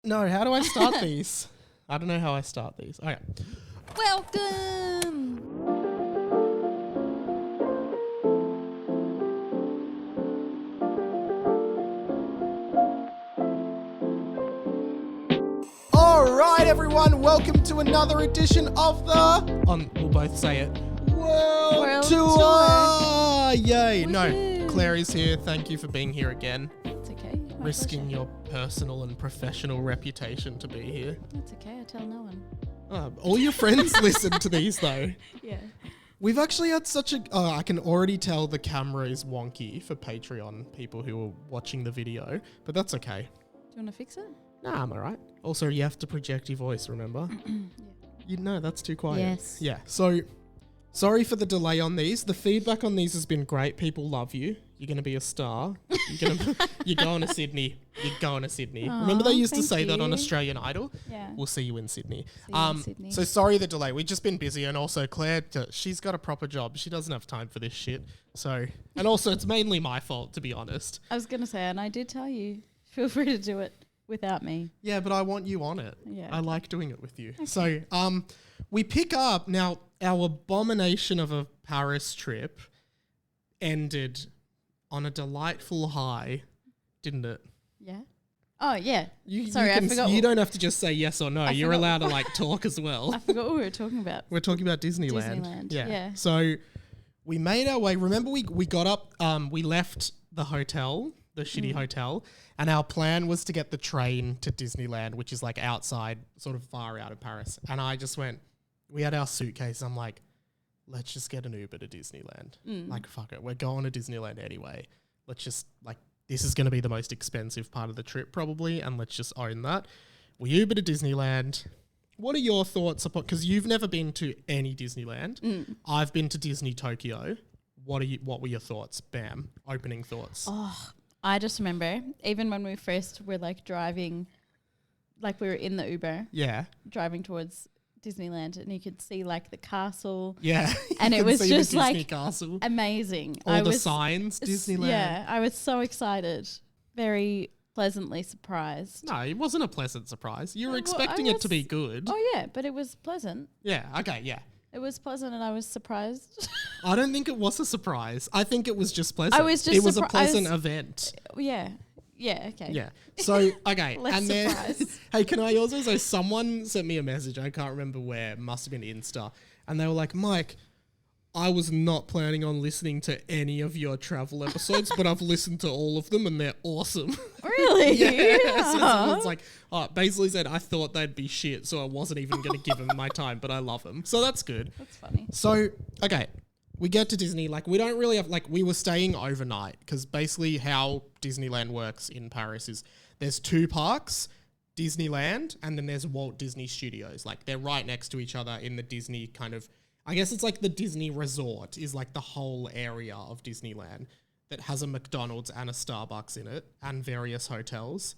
No, how do I start these? I don't know how I start these. Okay. Welcome. All right, everyone. Welcome to another edition of the... we'll both say it. World Tour. Yay. Woo. No, Claire is here. Thank you for being here again. It's okay. My Risking pleasure. your personal and professional reputation to be here. It's okay. I tell no one. All your friends listen to these, though. Yeah. We've actually had such a... I can already tell the camera is wonky for Patreon people who are watching the video, but that's okay. Do you want to fix it? Nah, I'm alright. Also, you have to project your voice, remember? Yeah. You know, that's too quiet. Yes. Yeah, so... Sorry for the delay on these. The feedback on these has been great. People love you. You're going to be a star. You're going to Sydney. You're going to Sydney. Aw, Remember they used to thank say that on you. Australian Idol? Yeah. We'll see you in Sydney. See you in Sydney. So sorry the delay. We've just been busy, and also Claire, she's got a proper job. She doesn't have time for this shit. So, and also it's mainly my fault, to be honest. I was going to say, and I did tell you, feel free to do it without me. Yeah, but I want you on it. Yeah. I like doing it with you. Okay. So, we pick up now. Our abomination of a Paris trip ended on a delightful high, didn't it? Yeah. Oh, yeah. Sorry, I forgot. You don't have to just say yes or no. You're allowed to talk as well. I forgot what we were talking about. We're talking about Disneyland. Disneyland. Yeah. Yeah. So we made our way. Remember, we got up. We left the hotel, the shitty hotel, and our plan was to get the train to Disneyland, which is like outside, sort of far out of Paris. And I just went. We had our suitcase. I'm like, let's just get an Uber to Disneyland. Like, fuck it. We're going to Disneyland anyway. Let's just, this is going to be the most expensive part of the trip probably, and let's just own that. We Uber to Disneyland. What are your thoughts upon, because you've never been to any Disneyland. I've been to Disney Tokyo. What were your thoughts? Bam. Opening thoughts. Oh, I just remember, even when we first were driving, we were in the Uber. Yeah. Driving towards Disneyland, and you could see the castle. Yeah. And it was just Disney castle. amazing. All the signs, Disneyland. Yeah, I was so excited. Very pleasantly surprised. No, it wasn't a pleasant surprise. You were expecting it to be good. Oh yeah, but it was pleasant. Yeah, okay, yeah. It was pleasant and I was surprised. I don't think it was a surprise. I think it was just pleasant. It was a pleasant event. Yeah. Yeah, okay. Yeah. So, okay. Less and then, surprise. hey, can I also say, someone sent me a message, I can't remember where, it must have been Insta, and they were like, Mike, I was not planning on listening to any of your travel episodes, but I've listened to all of them and they're awesome. Really? Yeah. So someone's like, basically said, I thought they'd be shit, so I wasn't even going to give them my time, but I love them. So that's good. That's funny. So, okay. We get to Disney, we don't really have, we were staying overnight, because basically how Disneyland works in Paris is there's two parks, Disneyland, and then there's Walt Disney Studios. They're right next to each other in the Disney kind of, I guess it's the Disney Resort is the whole area of Disneyland that has a McDonald's and a Starbucks in it and various hotels.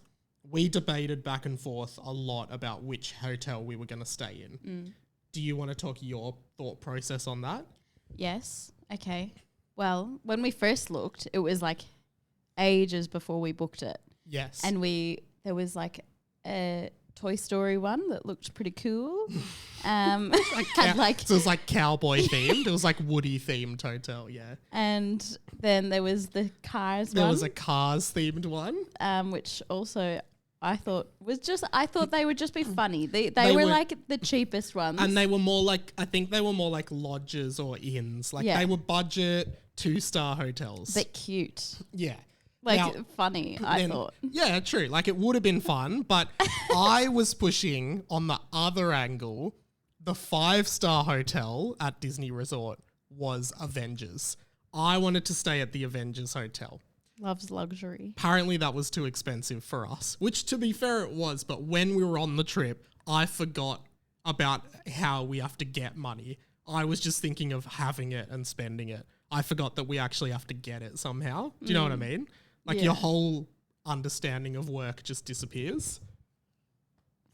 We debated back and forth a lot about which hotel we were going to stay in. Do you want to talk your thought process on that? Yes. Okay. Well, when we first looked, it was ages before we booked it. Yes. And there was a Toy Story one that looked pretty cool. So it was cowboy themed. It was Woody themed hotel, yeah. And then there was the Cars one. There was a Cars themed one. Which also I thought they would just be funny. They were the cheapest ones. And they were more I think they were more lodges or inns. They were budget 2-star hotels. But cute. Yeah. Funny, I thought. Yeah, true. It would have been fun, but I was pushing on the other angle. The 5-star hotel at Disney Resort was Avengers. I wanted to stay at the Avengers Hotel. Loves luxury. Apparently that was too expensive for us, which to be fair it was, but when we were on the trip, I forgot about how we have to get money. I was just thinking of having it and spending it. I forgot that we actually have to get it somehow. Do you know what I mean? Your whole understanding of work just disappears.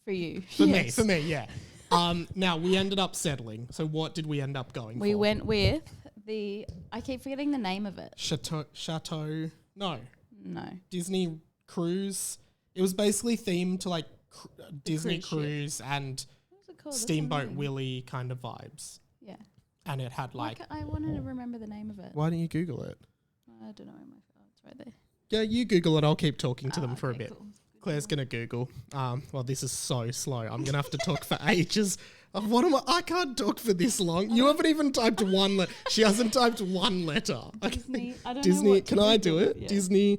For you. For me, yeah. Now we ended up settling. So what did we end up going for? We went with I keep forgetting the name of it. Chateau. No. No. Disney Cruise. It was basically themed to Disney cruise ship. Cruise and What was it called? That's Steamboat the name. Willie kind of vibes. Yeah. And it had like... I wanted to remember the name of it. Why don't you Google it? I don't know. It's right there. Yeah, you Google it. I'll keep talking to them for a Okay, bit. cool. Claire's going to Google. Well, this is so slow. I'm going to have to talk for ages. What am I can't talk for this long. You haven't even typed one letter. She hasn't typed one letter. Disney. I don't know Disney. what to Can I do Google. it? Yeah.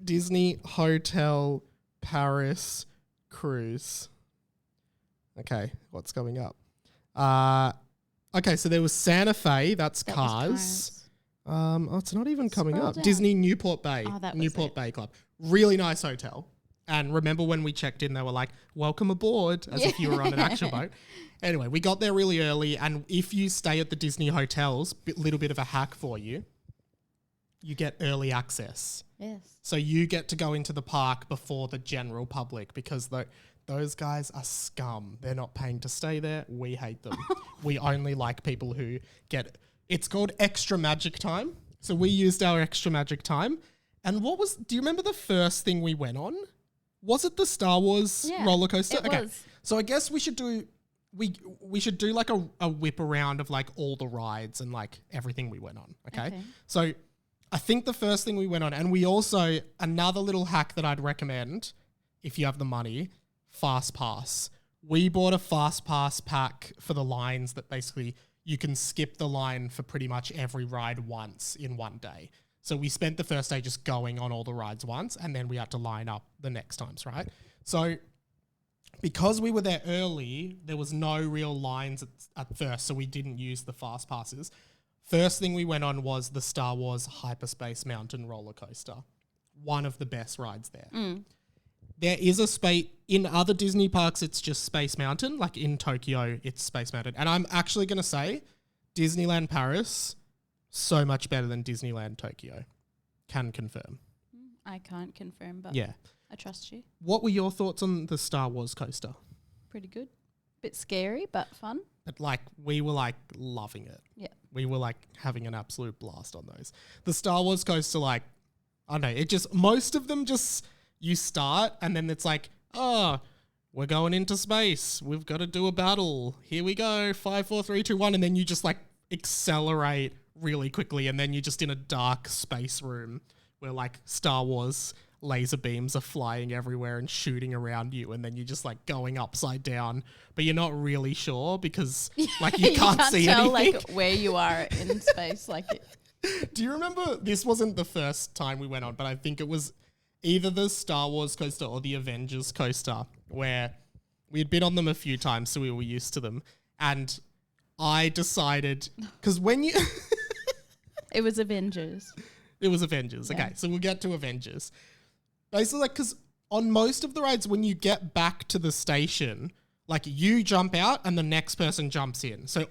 Disney Hotel Paris Cruise. Okay, what's coming up? Okay, so there was Santa Fe. That's That was Cars. It's not even coming Scroll up. down. Disney Newport Bay. Oh, that was Newport it. Bay Club. Really nice hotel. And remember when we checked in, they were like, welcome aboard, as if you were on an actual boat. Anyway, we got there really early. And if you stay at the Disney hotels, little bit of a hack for you, you get early access. Yes. So you get to go into the park before the general public because those guys are scum. They're not paying to stay there. We hate them. We only like people who get... It's called extra magic time. So we used our extra magic time. And do you remember the first thing we went on? Was it the Star Wars roller coaster? It was. So I guess we should do like a whip around of like all the rides and like everything we went on. Okay. So I think the first thing we went on, and we also, another little hack that I'd recommend if you have the money, Fast Pass. We bought a Fast Pass pack for the lines that basically you can skip the line for pretty much every ride once in one day. So we spent the first day just going on all the rides once, and then we had to line up the next times, right? So because we were there early, there was no real lines at first, so we didn't use the fast passes. First thing we went on was the Star Wars Hyperspace Mountain roller coaster. One of the best rides there. There is a space in other Disney parks, it's just Space Mountain. Like in Tokyo, it's Space Mountain. And I'm actually going to say Disneyland Paris, so much better than Disneyland Tokyo. Can confirm. I can't confirm, but Yeah. I trust you. What were your thoughts on the Star Wars coaster? Pretty good. Bit scary, but fun. But like, we were like loving it. Yeah. We were like having an absolute blast on those. The Star Wars coaster, like, I don't know, most of them just, you start and then it's like, oh, we're going into space. We've got to do a battle. Here we go. 5, 4, 3, 2, 1. And then you just like accelerate really quickly. And then you're just in a dark space room where like Star Wars laser beams are flying everywhere and shooting around you. And then you're just like going upside down, but you're not really sure because like you can't see tell anything. like where you are in space. Like, Do you remember, this wasn't the first time we went on, but I think it was either the Star Wars coaster or the Avengers coaster where we had been on them a few times, so we were used to them. And I decided, because when you... it was Avengers. It was Avengers. Okay, so we'll get to Avengers. Basically, like, because on most of the rides, when you get back to the station, like you jump out and the next person jumps in. So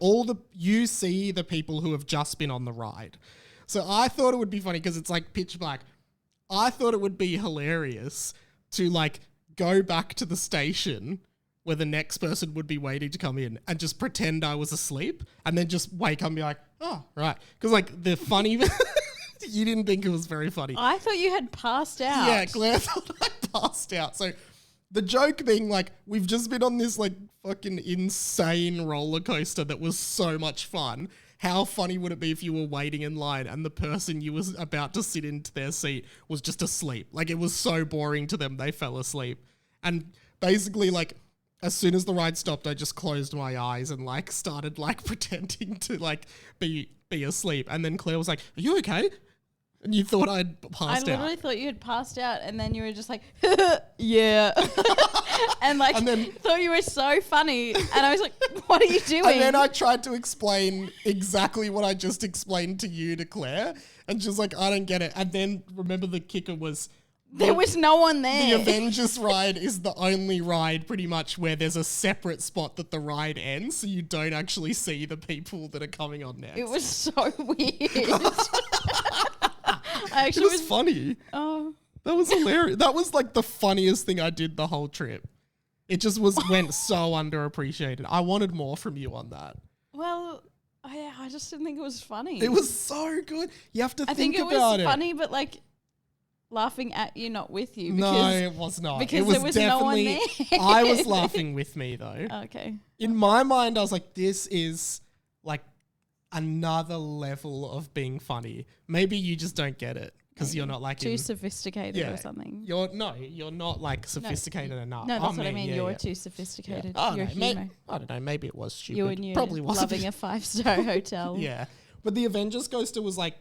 you see the people who have just been on the ride. So I thought it would be funny because it's like pitch black. I thought it would be hilarious to like go back to the station where the next person would be waiting to come in and just pretend I was asleep and then just wake up and be like, oh, right. Because like the funny... You didn't think it was very funny. I thought you had passed out. Yeah, Claire thought I passed out. So the joke being like, we've just been on this like fucking insane roller coaster that was so much fun. How funny would it be if you were waiting in line and the person you was about to sit into their seat was just asleep? Like it was so boring to them, they fell asleep. And basically like, as soon as the ride stopped, I just closed my eyes and like started like pretending to like be asleep. And then Claire was like, are you okay? And you thought I'd passed out. I literally thought you had passed out and then you were just like, yeah. and like, And then- thought you were so funny. And I was like, what are you doing? And then I tried to explain exactly what I just explained to you, to Claire. And she was like, I don't get it. And then remember the kicker was... There was no one there. The Avengers ride is the only ride pretty much where there's a separate spot that the ride ends. So you don't actually see the people that are coming on next. It was so weird. I It actually was funny. Oh. That was hilarious. That was like the funniest thing I did the whole trip. It just went so underappreciated. I wanted more from you on that. Well, I just didn't think it was funny. It was so good. You have to I think it about was it. funny, but like, laughing at you, not with you. No, it was not. Because it was there was no one definitely. there. I was laughing with me though. Okay. In my mind, I was like, "This is like another level of being funny." Maybe you just don't get it because you're not like too sophisticated or something. You're not like sophisticated enough. No, that's what I mean. You're too sophisticated. Your humor. I don't know. Maybe it was stupid. You and you Probably wasn't. loving a 5-star hotel. Yeah, but the Avengers coaster was like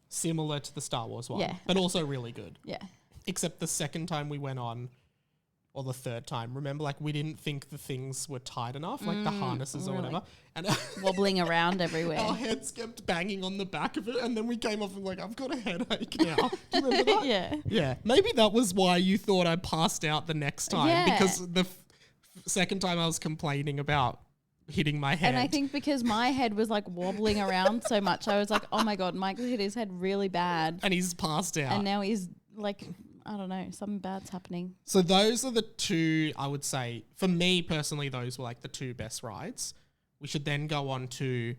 similar to the Star Wars one, but also really good. Yeah. Except the second time we went on, or the third time, remember, like we didn't think the things were tight enough, like the harnesses or whatever, and wobbling around everywhere. Our heads kept banging on the back of it, and then we came off and like, I've got a headache now. Do you remember that? Yeah. Yeah. Maybe that was why you thought I passed out the next time, because the second time I was complaining about hitting my head. And I think because my head was like wobbling around so much, I was like, oh my God, Michael hit his head really bad. And he's passed out. And now he's like, I don't know, something bad's happening. So those are the two, I would say, for me personally, those were like the two best rides. We should then go on to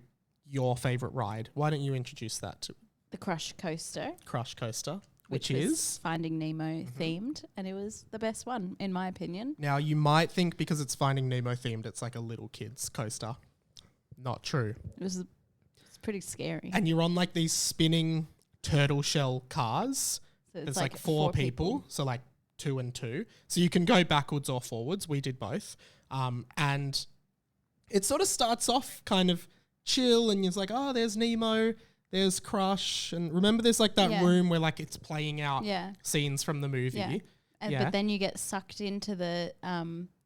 your favorite ride. Why don't you introduce that to the Crush Coaster. Crush Coaster, which was is Finding Nemo themed, and it was the best one in my opinion. Now you might think because it's Finding Nemo themed, it's like a little kid's coaster. Not true. It's pretty scary. And you're on like these spinning turtle shell cars. So There's like four people, so like 2 and 2. So you can go backwards or forwards. We did both. And it sort of starts off kind of chill, and you're like, oh, there's Nemo, there's Crush. And remember there's like that room where like it's playing out scenes from the movie. Yeah. But then you get sucked into the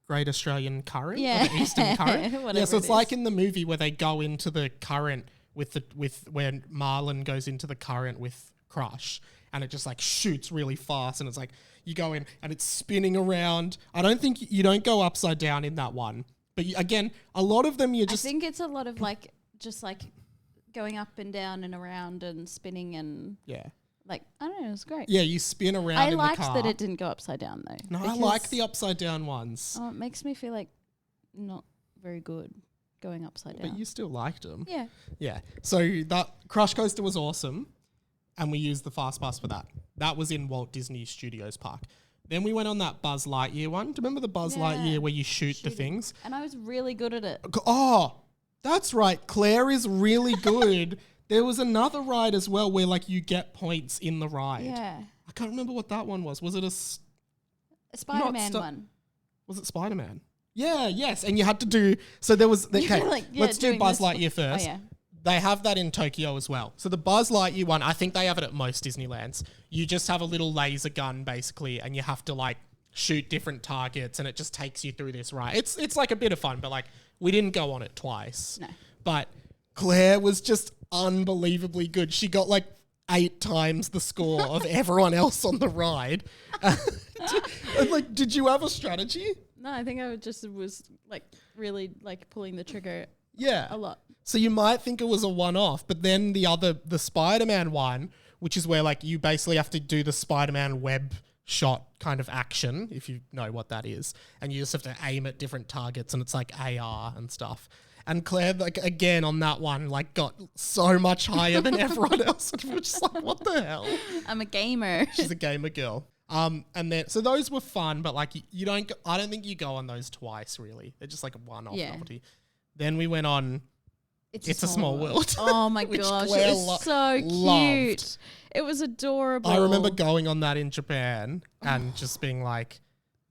Great Australian Current, or the Eastern Current. So it's like in the movie where they go into the current with when Marlon goes into the current with Crush. And it just like shoots really fast, and it's like you go in and it's spinning around. I don't think you don't go upside down in that one, but again, a lot of them you just. I think it's a lot of like just like going up and down and around and spinning and like I don't know, it was great. Yeah, you spin around. I in liked the car. that it didn't go upside down though. No, I like the upside down ones. Oh, it makes me feel like not very good going upside down. But you still liked them. Yeah. Yeah. So that Crush Coaster was awesome. And we used the Fast Pass for that. That was in Walt Disney Studios Park. Then we went on that Buzz Lightyear one. Do you remember the Buzz Lightyear where you shoot the things? And I was really good at it. Oh, that's right. Claire is really good. There was another ride as well where like you get points in the ride. Yeah. I can't remember what that one was. Was it a Spider-Man one? Was it Spider-Man? Yeah, yes. And you had to do, so there was, okay, let's do Buzz Lightyear first. Oh, yeah. They have that in Tokyo as well. So the Buzz Lightyear one, I think they have it at most Disneylands. You just have a little laser gun basically, and you have to like shoot different targets, and it just takes you through this ride. It's like a bit of fun, but like we didn't go on it twice. No. But Claire was just unbelievably good. She got like 8 times the score of everyone else on the ride. And like, did you have a strategy? No, I think I was like really like pulling the trigger. Yeah. A lot. So you might think it was a one-off, but then the Spider-Man one, which is where like you basically have to do the Spider-Man web shot kind of action, if you know what that is, and you just have to aim at different targets, and it's like AR and stuff. And Claire, like again on that one, like got so much higher than everyone else. And we're just like, what the hell? I'm a gamer. She's a gamer girl. And then so those were fun, but like I don't think you go on those twice really. They're just like a one-off novelty. Then we went on It's a Small World. Oh my gosh, it was so cute. It was adorable. I remember going on that in Japan and just being like,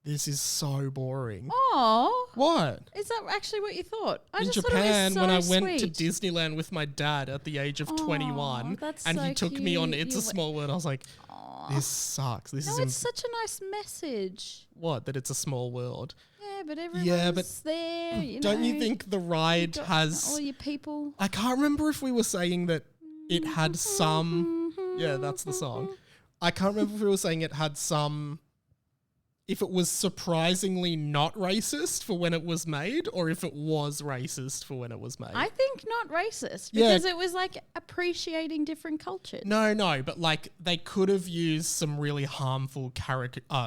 this is so boring. Oh. What? Is that actually what you thought? In Japan, when I went to Disneyland with my dad at the age of 21, and he took me on It's a Small World, I was like, this sucks. It's such a nice message. What? That it's a small world. Yeah, but everyone's there. Don't you think the ride has all your people? I can't remember if we were saying that it had some. Yeah, that's the song. I can't remember if we were saying it had some. If it was surprisingly not racist for when it was made, or if it was racist for when it was made. I think not racist, because it was like appreciating different cultures. No, but like they could have used some really harmful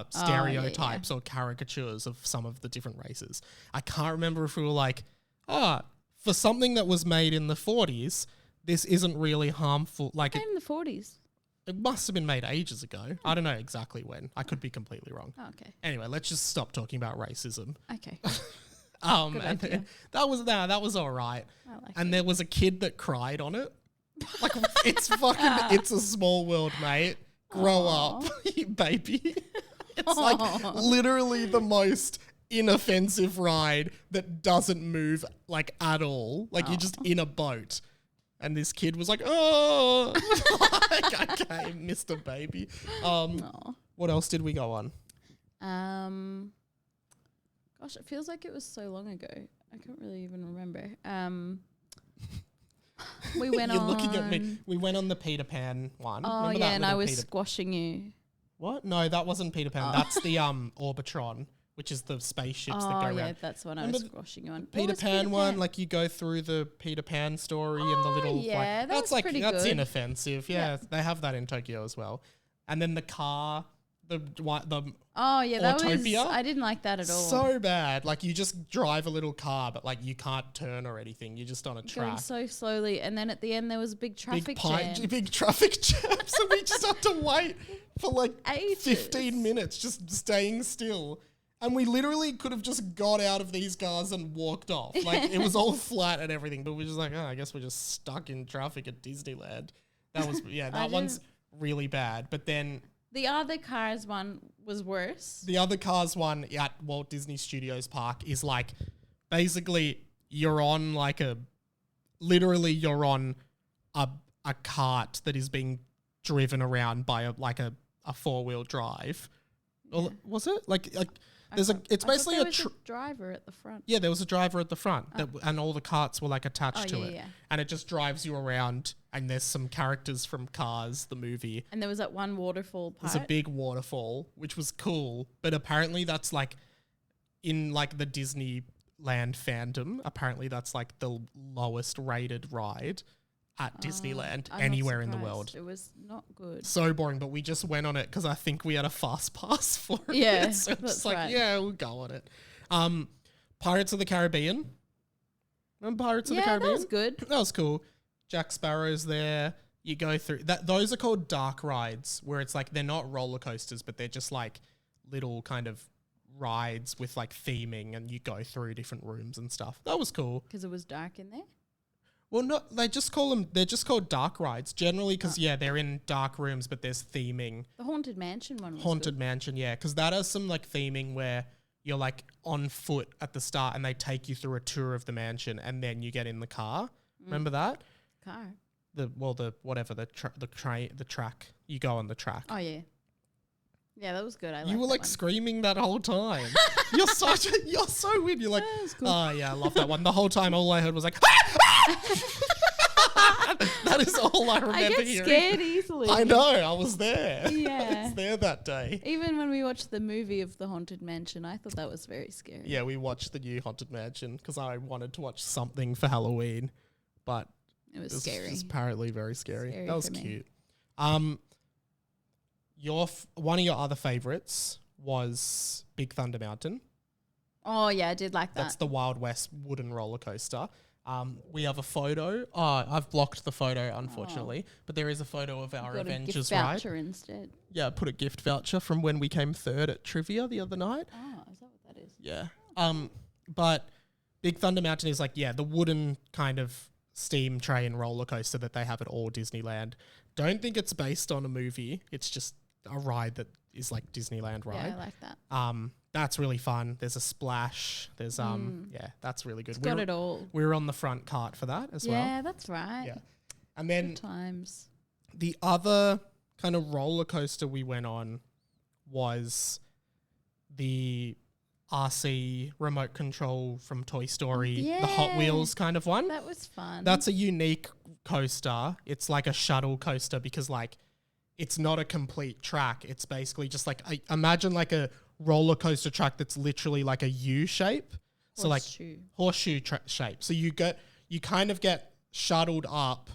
stereotypes or caricatures of some of the different races. I can't remember if we were like, for something that was made in the 40s, this isn't really harmful. Like in the 40s. It must have been made ages ago. I don't know exactly when. I could be completely wrong. Oh, okay. Anyway, let's just stop talking about racism. Okay. And idea. that was all right. I like And it. there was a kid that cried on it. Like it's fucking, it's a small world, mate. Grow up, you baby. It's like literally the most inoffensive ride that doesn't move like at all. Like you're just in a boat. And this kid was like, oh, like, okay, Mr. Baby. What else did we go on? Gosh, it feels like it was so long ago. I can't really even remember. We went You're on. looking at me. We went on the Peter Pan one. Oh, Remember yeah, that and I little was Peter squashing you. What? No, that wasn't Peter Pan. That's the Orbitron, which is the spaceships that go Oh, yeah, around. that's one I Remember was squashing you on. What Peter was Pan one, like you go through the Peter Pan story and the little yeah, that was pretty that's good. inoffensive. Yeah, they have that in Tokyo as well. And then the car, the Oh, yeah, that was... Autopia? I didn't like that at all. so bad. Like you just drive a little car, but like you can't turn or anything. You're just on a Going track. so slowly. And then at the end, there was a big traffic jam. Big traffic jam. So we just had to wait for like Ages. 15 minutes just staying still. And we literally could have just got out of these cars and walked off. Like it was all flat and everything, but we're just like, oh, I guess we're just stuck in traffic at Disneyland. That was, yeah, that one's really bad. But then The other Cars one was worse. the other Cars one at Walt Disney Studios Park is like, basically you're on like literally you're on a cart that is being driven around by a 4-wheel drive. Yeah. Or was it? It's I thought basically there a was a driver at the front. yeah, there was a driver at the front and all the carts were like attached to yeah, it. yeah. And it just drives you around and there's some characters from Cars, the movie. And there was that one waterfall part. There's a big waterfall, which was cool, but apparently that's like in like the Disneyland fandom, apparently that's like the lowest rated ride at Disneyland I'm anywhere not in the surprised. world. It was not good. So boring, but we just went on it because I think we had a fast pass for it. Yeah, So it's that's just like, right. yeah, we'll go on it. Pirates of the Caribbean. Remember Pirates of the Yeah, Caribbean? that was good. That was cool. Jack Sparrow's there. You go through that. Those are called dark rides, where it's like they're not roller coasters, but they're just like little kind of rides with like theming, and you go through different rooms and stuff. That was cool. Because it was dark in there. Well, no, they're just called dark rides generally because they're in dark rooms, but there's theming. The Haunted Mansion one was Haunted good. Mansion, yeah, because that has some like theming where you're like on foot at the start and they take you through a tour of the mansion and then you get in the car. Remember that? Car. The track. You go on the track. Oh, yeah. Yeah, that was good. I You were liked like that screaming that whole time. You're so weird. You're like, That was cool. oh yeah, I love that one. The whole time, all I heard was like, that is all I remember I get hearing. scared easily. I know. I was there. I Yeah. was there that day. Even when we watched the movie of the Haunted Mansion, I thought that was very scary. Yeah, we watched the new Haunted Mansion because I wanted to watch something for Halloween, but It was it was scary. apparently very scary. Scary That was for me. cute. One of your other favorites was Big Thunder Mountain. Oh, yeah, I did like that. That's the Wild West wooden roller coaster. We have a photo. Oh, I've blocked the photo, unfortunately, but there is a photo of our Got a Avengers gift ride. voucher instead. Yeah, I put a gift voucher from when we came third at trivia the other night. Oh, is that what that is? Yeah. But Big Thunder Mountain is like, the wooden kind of steam train roller coaster that they have at all Disneyland. Don't think it's based on a movie. It's just a ride that is like Disneyland ride. Yeah, I like that. That's really fun. There's a splash. There's that's really good. It's got it all. We were on the front cart for that as well. Yeah, that's right. Yeah. And then Good times. the other kind of roller coaster we went on was the RC remote control from Toy Story, the Hot Yeah. Wheels kind of one. That was fun. That's a unique coaster. It's like a shuttle coaster because like it's not a complete track. It's basically just like imagine like a roller coaster track that's literally like a U shape. So like horseshoe shape. So you kind of get shuttled up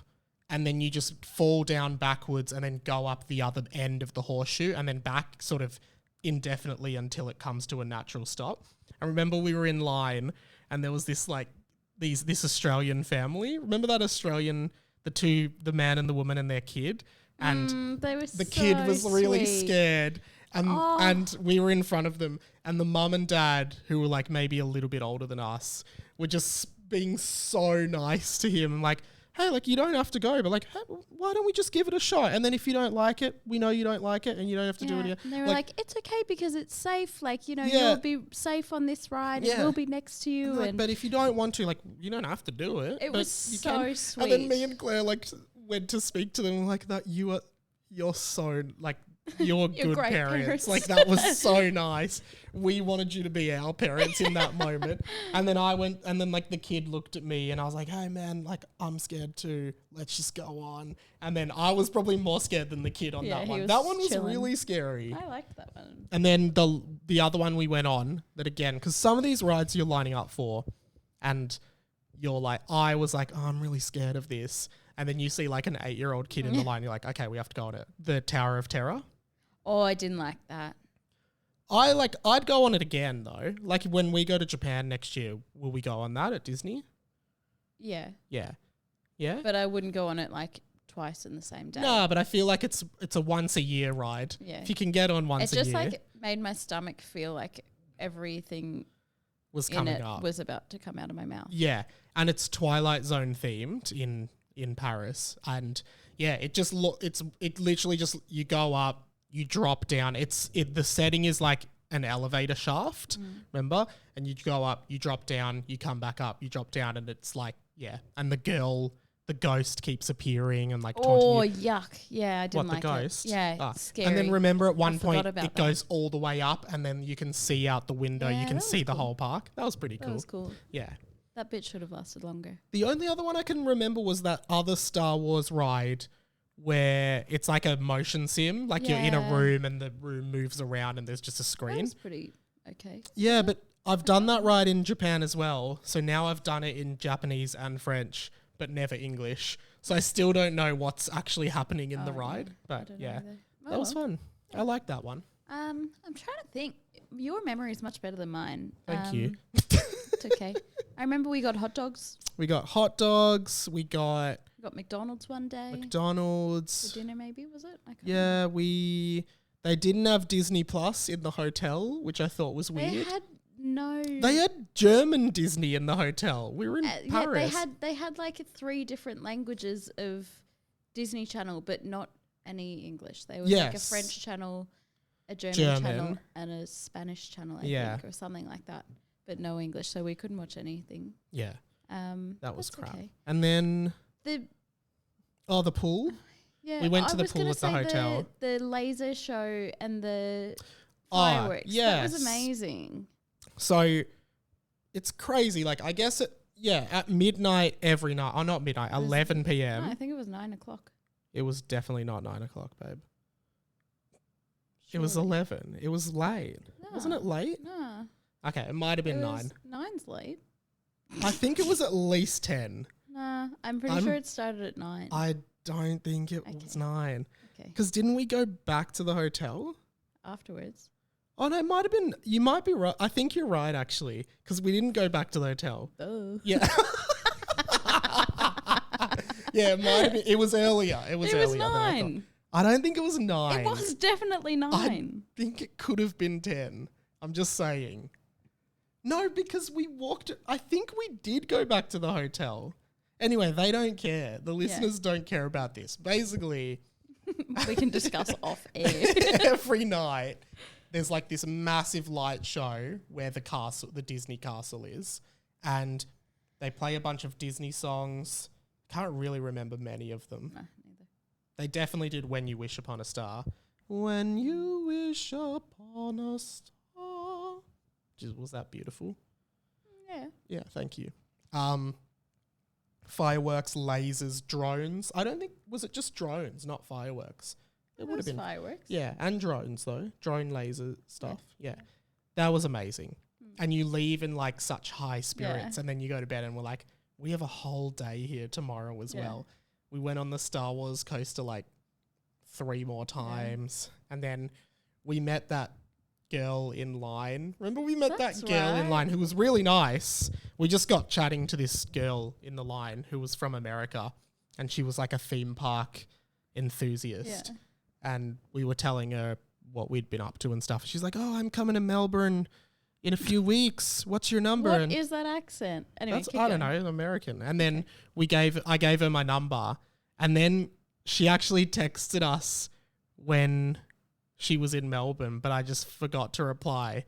and then you just fall down backwards and then go up the other end of the horseshoe and then back sort of indefinitely until it comes to a natural stop. I remember we were in line and there was this like this Australian family. Remember that Australian, the man and the woman and their kid? and They were the kid was really sweet. scared. Oh. And we were in front of them, and the mum and dad, who were like maybe a little bit older than us, were just being so nice to him. Like, hey, like, you don't have to go, but like, hey, why don't we just give it a shot? And then if you don't like it, we know you don't like it, and you don't have to do it again. And they were like, it's okay because it's safe. Like, Yeah. you'll be safe on this ride. Yeah. It will be next to you. Like, And but if you don't want to, like, you don't have to do it. it but was you so can. sweet. And then me and Claire like went to speak to them like that. You're so like you're good great parents. parents. Like that was so nice. We wanted you to be our parents in that moment. And then I went, and then like the kid looked at me, and I was like, "Hey man, like I'm scared too. Let's just go on." And then I was probably more scared than the kid on Yeah, that he one. was That one was chilling. really scary. I liked that one. And then the other one we went on, that again, because some of these rides you're lining up for, and you're like, I was like, oh, I'm really scared of this. And then you see like an 8-year-old kid in the line, you're like, okay, we have to go on it. The Tower of Terror. Oh, I didn't like that. I'd go on it again though. Like when we go to Japan next year, will we go on that at Disney? Yeah. Yeah. Yeah? But I wouldn't go on it like twice in the same day. No, but I feel like it's a once a year ride. Yeah. If you can get on once It a just year, like made my stomach feel like everything was in coming it up. was about to come out of my mouth. Yeah, and it's Twilight Zone themed in Paris, and yeah, it literally just you go up, you drop down. The setting is like an elevator shaft, remember? And you go up, you drop down, you come back up, you drop down, and it's like and the ghost keeps appearing and like Oh, taunting you. yuck. Yeah, I didn't What, like the ghost? it. Yeah, Ah. it's scary. And then remember at one point forgot about it that. goes all the way up, and then you can see out the window. Yeah, You can that was see the cool. whole park. That was pretty That cool. was cool. Yeah. That bit should have lasted longer. The only other one I can remember was that other Star Wars ride where it's like a motion sim, like you're in a Yeah. room and the room moves around and there's just a That screen. was pretty okay. Yeah, but I've done that ride in Japan as well. So now I've done it in Japanese and French, but never English. So I still don't know what's actually happening in the Oh, ride. I But don't know yeah, either. that was well. fun. I like that one. I'm trying to think. Your memory is much better than mine. Thank you. It's okay. I remember we got hot dogs. We got hot dogs. We got We got McDonald's one day. For McDonald's. dinner, maybe, was it? I can't Yeah, they didn't have Disney Plus in the hotel, which I thought was remember. weird. They had no. They had German Disney in the hotel. We were in Yeah, Paris. they had like 3 different languages of Disney Channel, but not any English. There was like a Yes. French channel, a German channel, German. and a Spanish channel, I Yeah. think, or something like that. But no English, so we couldn't watch anything. Yeah, that was that's crap. okay. And then The the pool. yeah, We went I to the was pool gonna at the say hotel. The laser show and the Ah, fireworks. That yes. was amazing. So it's crazy. Like I guess at midnight every night. Oh, not midnight. was- 11 No, p.m. I think it was 9:00. It was definitely not 9 o'clock, babe. It was Surely. 11. It was late. Wasn't No. it late? No, Okay, it might have been it 9. was 9's late. I think it was at least 10. Nah, I'm pretty I'm- sure it started at 9. I don't think it was Okay. 9. Okay, Because didn't we go back to the hotel? afterwards. Oh, no, it might have been. You might be right. I think you're right, actually. Because we didn't go back to the hotel. Oh. Yeah. Yeah, it might have been. It was earlier. It was It earlier was than I thought. 9. I don't think it was 9. It was definitely 9. I think it could have been 10. I'm just saying. No, because we walked. I think we did go back to the hotel. Anyway, they don't care. The listeners don't care about this. Basically, We can discuss off air. every night there's like this massive light show where the Disney castle is, and they play a bunch of Disney songs. Can't really remember many of them. No, neither. They definitely did When You Wish Upon a Star. When you wish upon a star. Was that beautiful? Yeah. Yeah, thank you. Fireworks, lasers, drones. I don't think, was it just drones, not fireworks? It would have been. fireworks. Yeah, and drones though. Drone laser stuff. Yeah. That was amazing. And you leave in like such high spirits, and then you go to bed and we're like, we have a whole day here tomorrow as well. We went on the Star Wars coaster like 3 more times, and then we met that girl in line. Remember we met That's that girl in right. line who was really nice. We just got chatting to this girl in the line who was from America, and she was like a theme park enthusiast. Yeah. And we were telling her what we'd been up to and stuff. She's like, "Oh, I'm coming to Melbourne in a few weeks. What's your number?" What and is that accent? Anyway, that's, keep I don't going. know, American. And then I gave her my number, and then she actually texted us when she was in Melbourne, but I just forgot to reply.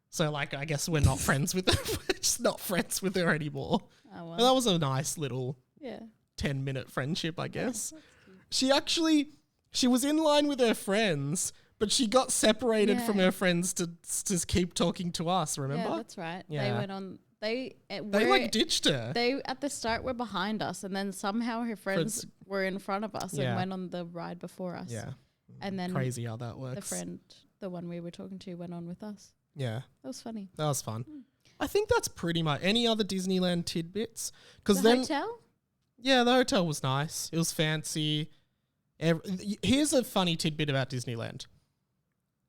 So like, I guess we're not friends with her. We're just not friends with her anymore. Oh, well. But that was a nice little Yeah. 10-minute friendship, I guess. That's cute. She was in line with her friends, but she got separated from Yeah. her friends to keep talking to us, remember? Yeah, that's right. They Yeah. went on. They like ditched her. They at the start were behind us, and then somehow her friends were in front of us Yeah. and went on the ride before us. Yeah. And then Crazy how that works. the friend, the one we were talking to, went on with us. Yeah. That was funny. That was fun. I think that's pretty much any other Disneyland tidbits. Because The then, hotel? yeah, the hotel was nice. It was fancy. Here's a funny tidbit about Disneyland.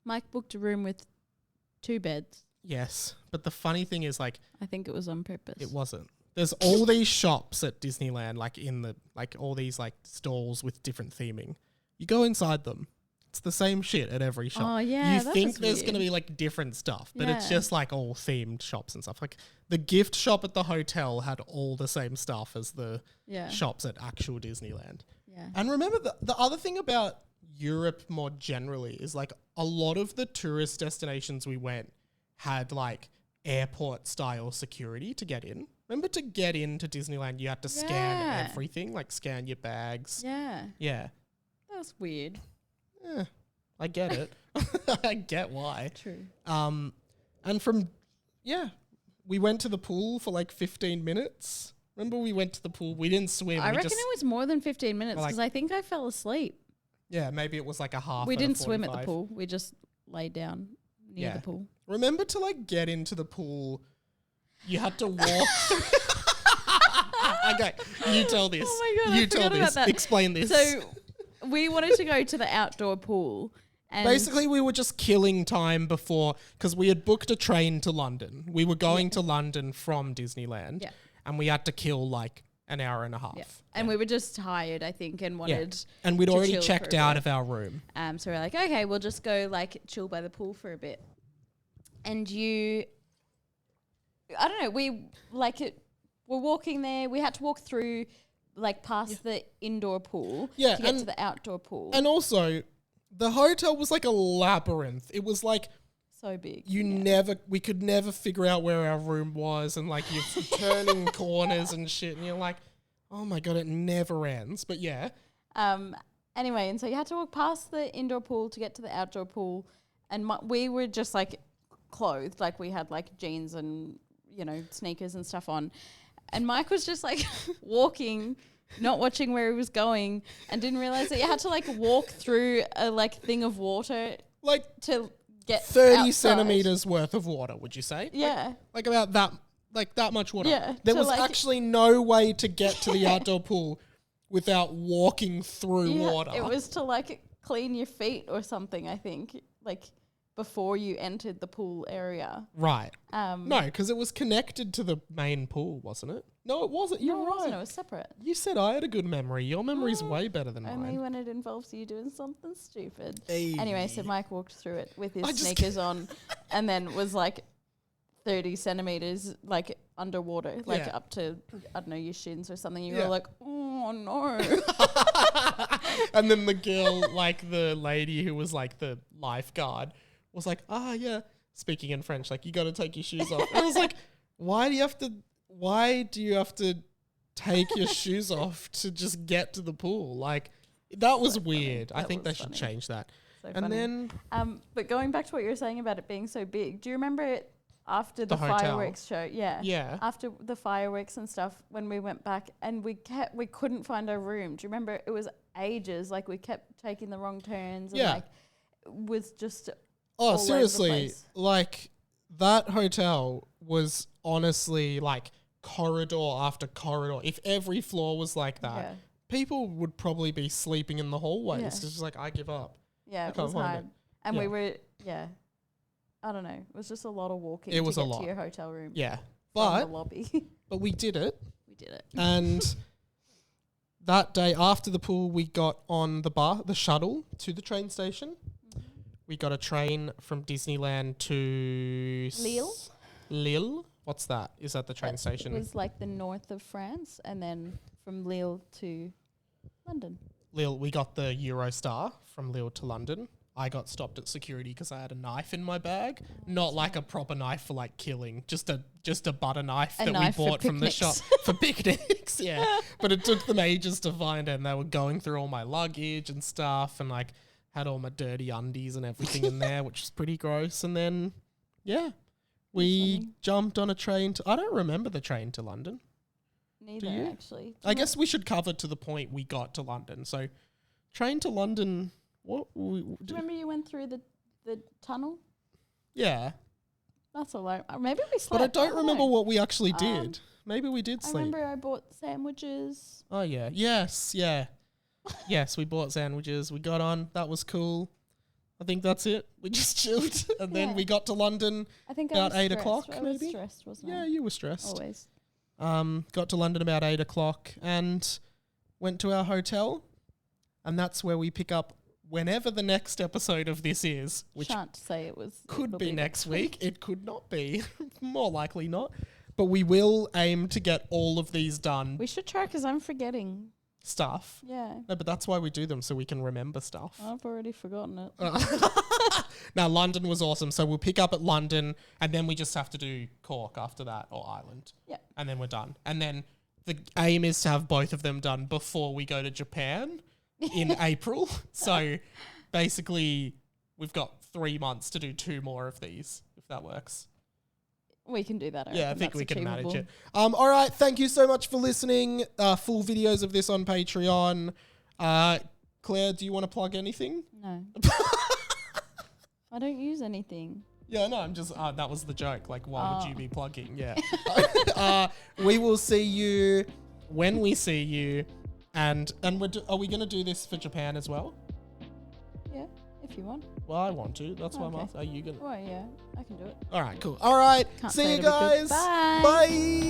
Mike booked a room with 2 beds. Yes, but the funny thing is, like, I think it was on purpose. it wasn't. There's all these shops at Disneyland, like all these like stalls with different theming. You go inside them. It's the same shit at every shop. Oh, yeah, You that think was there's going to weird. be like different stuff, but it's Yeah. just like all themed shops and stuff. Like the gift shop at the hotel had all the same stuff as the Yeah. shops at actual Disneyland. Yeah. And remember, the other thing about Europe more generally is like a lot of the tourist destinations we went had like airport style security to get in. Remember, to get into Disneyland, you had to scan Yeah. everything, like scan your bags. Yeah. Yeah. That was weird. Eh, I get it. I get why. True. And we went to the pool for like 15 minutes. Remember, we went to the pool. We didn't swim. I we reckon just, it was more than 15 minutes Like- because I think I fell asleep. yeah, maybe it was like a half. We and a didn't swim at the 45. pool. We just laid down near Yeah. the pool. Remember, to like get into the pool, you had to walk. Okay, you tell this. Oh my God, I you tell forgot about this. that. Explain this. So we wanted to go to the outdoor pool. And basically, we were just killing time before, because we had booked a train to London. We were going to London from Disneyland, Yeah. and we had to kill like an hour and a half. yeah. And we were just tired, I think, and wanted. And we'd to already chill for checked a out bit. of our room. So we're like, okay, we'll just go like chill by the pool for a bit. And I don't know, we're walking there. We had to walk through like past the indoor pool Yeah, to get and- to the outdoor pool. And also, the hotel was like a labyrinth. It was like So big. we could never figure out where our room was, and like you're turning corners and shit, and you're like, oh my God, it never ends. But yeah. Anyway, and so you had to walk past the indoor pool to get to the outdoor pool, and we were just like clothed, like we had like jeans and sneakers and stuff on, and Mike was just like walking, not watching where he was going, and didn't realize that you had to like walk through a like thing of water Like to get 30 outside. centimeters worth of water, would you say? Yeah. Like about that, like that much water. Yeah, There to was like- actually no way to get to the outdoor pool without walking through Yeah, water. it was to like clean your feet or something, I think, like before you entered the pool area. Right. Um, No, because it was connected to the main pool, wasn't it? No, it wasn't. You're no, it right. wasn't, it was separate. You said I had a good memory. Your memory's way better than Only mine. when it involves you doing something stupid. Hey. Anyway, so Mike walked through it with his I just sneakers on and then was like 30 centimeters like underwater, like Yeah. up to, I don't know, your shins or something. You Yeah. were like, oh no. And then the girl, like the lady who was like the lifeguard, was like, yeah, speaking in French, like, you got to take your shoes off. And I was like, why do you have to take your shoes off to just get to the pool? Like, that was weird. I That think they was should funny. change that. So And funny. then, But going back to what you were saying about it being so big, do you remember it after The the hotel. fireworks show? Yeah. yeah. After the fireworks and stuff, when we went back and we couldn't find our room. Do you remember? It was ages. Like we kept taking the wrong turns. And Yeah. like was just Oh, all over the seriously, place. like, that hotel was honestly like corridor after corridor. If every floor was like that, yeah, people would probably be sleeping in the hallways. Yeah. It's just like, I give up. yeah, I it can't was find hard. it. And Yeah. we were I don't know. It was just a lot of walking. It was to a get lot. to your hotel room. Yeah. From the But lobby. we did it. We did it. And that day after the pool, we got on the shuttle to the train station. We got a train from Disneyland to Lille. What's that? Is that the train station? It was like the north of France, and then from Lille to London. Lille, we got the Eurostar from Lille to London. I got stopped at security because I had a knife in my bag. Not like a proper knife for like killing, just a butter knife that we bought from the shop for picnics. Yeah, but it took them ages to find it, and they were going through all my luggage and stuff, and like had all my dirty undies and everything in there, which was pretty gross. And then, yeah, we jumped on a train I don't remember the train to London. Neither, actually. I guess we should cover to the point we got to London. So, train to London. What? Do you remember you went through the tunnel? Yeah. That's all right. Maybe we slept. But I don't remember what we actually did. Maybe we did sleep. I remember I bought sandwiches. Oh, yeah. Yes, yeah. Yes, we bought sandwiches. We got on. That was cool. I think that's it. We just chilled. And then we got to London about 8 o'clock, maybe. I was stressed, wasn't I? Yeah, you were stressed. Always. Got to London about 8 o'clock and went to our hotel. And that's where we pick up whenever the next episode of this is. Which shan't say it was. Could be next week. It could not be. More likely not. But we will aim to get all of these done. We should try because I'm forgetting stuff. Yeah. No, but that's why we do them, so we can remember stuff. I've already forgotten it. Now, London was awesome. So we'll pick up at London, and then we just have to do Cork after that, or Ireland. Yeah. And then we're done. And then the aim is to have both of them done before we go to Japan in April. So basically, we've got 3 months to do 2 more of these, if that works. We can do that. I think we can manage it. All right. Thank you so much for listening. Full videos of this on Patreon. Claire, do you want to plug anything? No. I don't use anything. Yeah, no, I'm just, that was the joke. Like, why would you be plugging? Yeah. We will see you when we see you. And are we going to do this for Japan as well? Yeah, if you want. Well, I want to. That's why I'm asking. Are you going to? Well, yeah, I can do it. All right, cool. All right. See you guys. Bye. Bye.